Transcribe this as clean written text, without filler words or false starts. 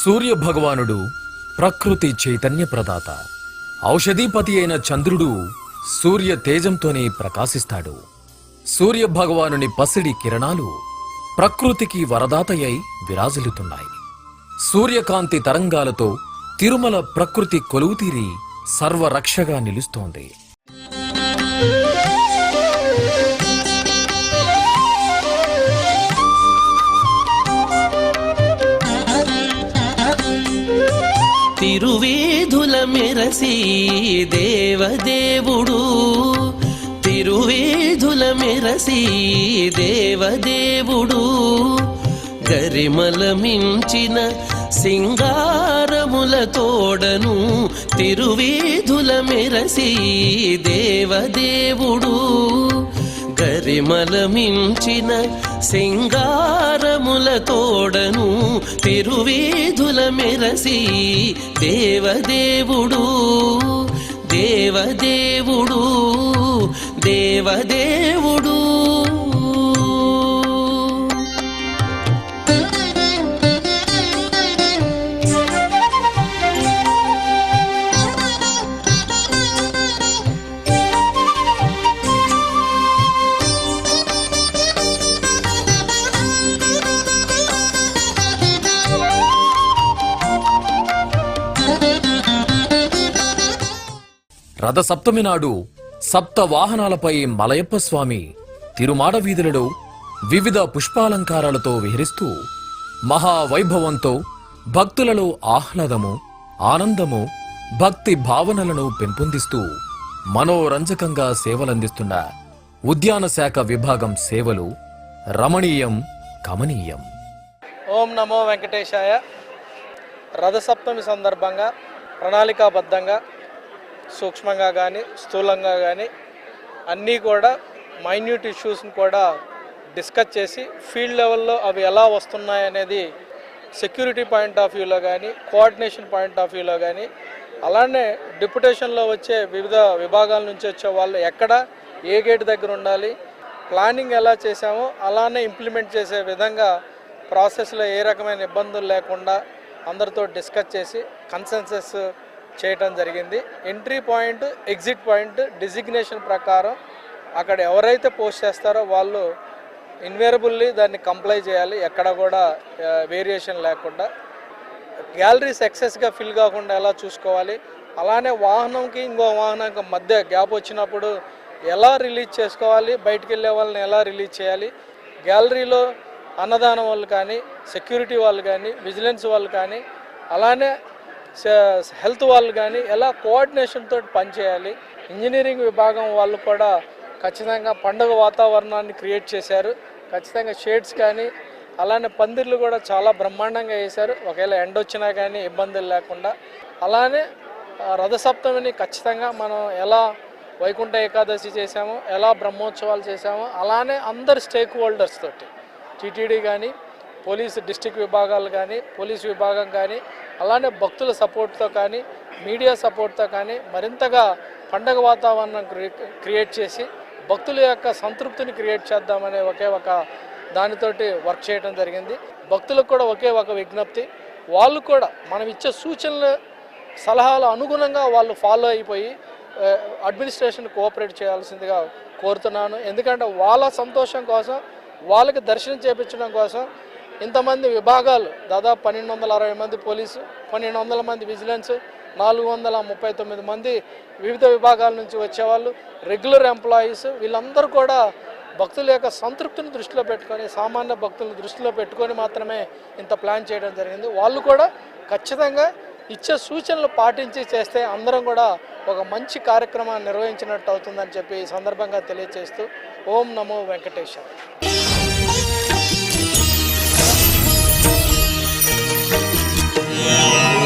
సూర్య భగవానుడు ప్రకృతి చైతన్య ప్రదాత. ఔషధీపతి అయిన చంద్రుడు సూర్య తేజంతోనే ప్రకాశిస్తాడు. సూర్య భగవానుని పసిడి కిరణాలు ప్రకృతికి వరదాతయై విరాజిల్లుతున్నాయి. సూర్యకాంతి తరంగాలతో తిరుమల ప్రకృతి కొలువుతీరి సర్వరక్షగా నిలుస్తోంది. తిరువేధుల మెరసి దేవదేవుడు, తిరువేధుల మెరసి దేవదేవుడు, గరిమల మించిన సింగారముల తోడను తిరువేధుల మెరసి దేవదేవుడు, గరిమల మించిన సింగారముల తోడను తిరువేధుల మెరసి దేవదేవుడు, దేవదేవుడు, దేవదేవుడు. రథసప్తమి నాడు సప్త వాహనాలపై మలయప్ప స్వామి తిరుమాడ వీధులలో వివిధ పుష్పాలంకారాలతో విహరిస్తూ మహావైభవంతో భక్తులలో ఆహ్లాదము, ఆనందము, భక్తి భావనలను పెంపొందిస్తూ మనోరంజకంగా సేవలందిస్తున్న ఉద్యాన శాఖ విభాగం సేవలు రమణీయం, కమనీయం. ఓం నమో వెంకటేశాయ. రథసప్తమి సందర్భంగా ప్రణాళికాబద్ధంగా సూక్ష్మంగా కానీ స్థూలంగా కానీ అన్నీ కూడా మైన్యూట్ ఇష్యూస్ని కూడా డిస్కస్ చేసి ఫీల్డ్ లెవెల్లో అవి ఎలా వస్తున్నాయి అనేది సెక్యూరిటీ పాయింట్ ఆఫ్ వ్యూలో కానీ కోఆర్డినేషన్ పాయింట్ ఆఫ్ వ్యూలో కానీ అలానే డిప్యుటేషన్లో వచ్చే వివిధ విభాగాల నుంచి వచ్చే వాళ్ళు ఎక్కడ ఏ గేట్ దగ్గర ఉండాలి, ప్లానింగ్ ఎలా చేసామో అలానే ఇంప్లిమెంట్ చేసే విధంగా ప్రాసెస్లో ఏ రకమైన ఇబ్బందులు లేకుండా అందరితో డిస్కస్ చేసి కన్సెన్సస్ చేయటం జరిగింది. Entry point, exit point designation ప్రకారం అక్కడ ఎవరైతే పోస్ట్ చేస్తారో వాళ్ళు ఇన్వేరబుల్లీ దాన్ని కంప్లై చేయాలి, ఎక్కడ కూడా వేరియేషన్ లేకుండా. గ్యాలరీస్ ఎక్సెస్గా ఫిల్ కాకుండా ఎలా చూసుకోవాలి, అలానే వాహనంకి ఇంకో వాహనానికి మధ్య గ్యాప్ వచ్చినప్పుడు ఎలా రిలీజ్ చేసుకోవాలి, బయటికి వెళ్ళే వాళ్ళని ఎలా రిలీజ్ చేయాలి, గ్యాలరీలో అన్నదానం వాళ్ళు కానీ సెక్యూరిటీ వాళ్ళు కానీ విజిలెన్స్ వాళ్ళు కానీ అలానే హెల్త్ వాళ్ళు కానీ ఎలా కోఆర్డినేషన్తో పనిచేయాలి. ఇంజనీరింగ్ విభాగం వాళ్ళు కూడా ఖచ్చితంగా పండుగ వాతావరణాన్ని క్రియేట్ చేశారు. ఖచ్చితంగా షేడ్స్ కానీ అలానే పందిర్లు కూడా చాలా బ్రహ్మాండంగా వేశారు, ఒకవేళ ఎండ వచ్చినా కానీ ఇబ్బందులు లేకుండా. అలానే రథసప్తమిని ఖచ్చితంగా మనం ఎలా వైకుంఠ ఏకాదశి చేసామో, ఎలా బ్రహ్మోత్సవాలు చేసామో అలానే అందరు స్టేక్ హోల్డర్స్ తోటి టీటీడీ కానీ పోలీసు డిస్ట్రిక్ట్ విభాగాలు కానీ పోలీసు విభాగం కానీ అలానే భక్తుల సపోర్ట్తో కానీ మీడియా సపోర్ట్తో కానీ మరింతగా పండగ వాతావరణం క్రియేట్ చేసి భక్తుల యొక్క సంతృప్తిని క్రియేట్ చేద్దామనే ఒకే ఒక దానితోటి వర్క్ చేయడం జరిగింది. భక్తులకు కూడా ఒకే ఒక విజ్ఞప్తి, వాళ్ళు కూడా మనం ఇచ్చే సూచనలు సలహాల అనుగుణంగా వాళ్ళు ఫాలో అయిపోయి అడ్మినిస్ట్రేషన్ కోఆపరేట్ చేయాల్సిందిగా కోరుతున్నాను. ఎందుకంటే వాళ్ళ సంతోషం కోసం, వాళ్ళకి దర్శనం చేయించడం కోసం ఇంతమంది విభాగాలు దాదాపు 1260 మంది పోలీసు, 1200 మంది విజిలెన్స్, 439 మంది వివిధ విభాగాల నుంచి వచ్చేవాళ్ళు, రెగ్యులర్ ఎంప్లాయీస్, వీళ్ళందరూ కూడా భక్తుల యొక్క సంతృప్తిని దృష్టిలో పెట్టుకొని, సామాన్య భక్తులను దృష్టిలో పెట్టుకొని మాత్రమే ఇంత ప్లాన్ చేయడం జరిగింది. వాళ్ళు కూడా ఖచ్చితంగా ఇచ్చే సూచనలు పాటించి చేస్తే అందరం కూడా ఒక మంచి కార్యక్రమాన్ని నిర్వహించినట్టు అవుతుందని చెప్పి ఈ సందర్భంగా తెలియజేస్తూ ఓం నమో వెంకటేశాయ. Yeah.